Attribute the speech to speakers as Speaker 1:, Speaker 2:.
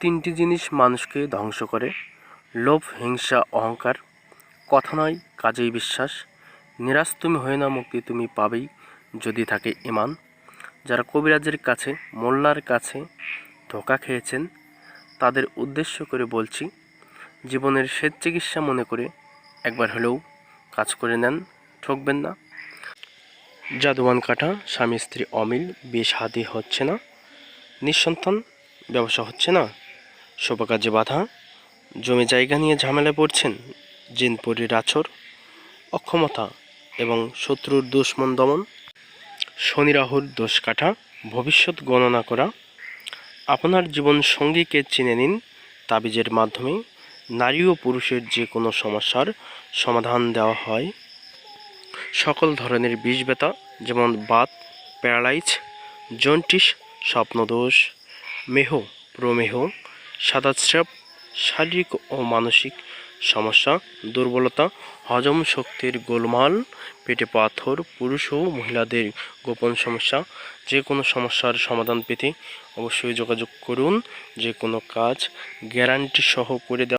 Speaker 1: তিনটি জিনিস মানুষকে ধ্বংস করে: লোভ, হিংসা, অহংকার। কথা নয়, কাজেই বিশ্বাস। নিরাশ তুমি হয়ে না, মুক্তি তুমি পাবেই যদি থাকে ঈমান। যারা কবিরাজের কাছে, মোল্লার কাছে ধোঁকা খেয়েছেন, তাদের উদ্দেশ্য করে বলছি, জীবনের শেষ চিকিৎসা মনে করে একবার হলেও কাজ করে নেন, ঠকবেন না। জাদুয়ান কাটা, স্বামী স্ত্রী অমিল, বিয়ে শাদী হচ্ছে না, নিঃসন্তান, ব্যবসা হচ্ছে না, শুভ কাজে বাধা, জমি জায়গা নিয়ে ঝামেলায় পড়ছেন, জিন পরির আছর, অক্ষমতা এবং শত্রুর দুশ্মন দমন, শনি রাহুর দোষ কাটা, ভবিষ্যৎ গণনা করা। আপনার জীবন সঙ্গীকে চিনে নিন তাবিজের মাধ্যমে। নারী ও পুরুষের যে কোনো সমস্যার সমাধান দেওয়া হয়। সকল ধরনের বিষ ব্যথা, যেমন বাত, প্যারালাইজ, জন্টিস, স্বপ্নদোষ, মেহ, প্রমেহ, সাদাস্রাব, শারীরিক ও মানসিক সমস্যা, দুর্বলতা, হজম শক্তির গোলমাল, পেটে পাথর, পুরুষ ও মহিলাদের গোপন সমস্যা, যে কোনো সমস্যার সমাধান পেতে অবশ্যই যোগাযোগ করুন। যে কোনো কাজ গ্যারান্টি সহ করে দেওয়া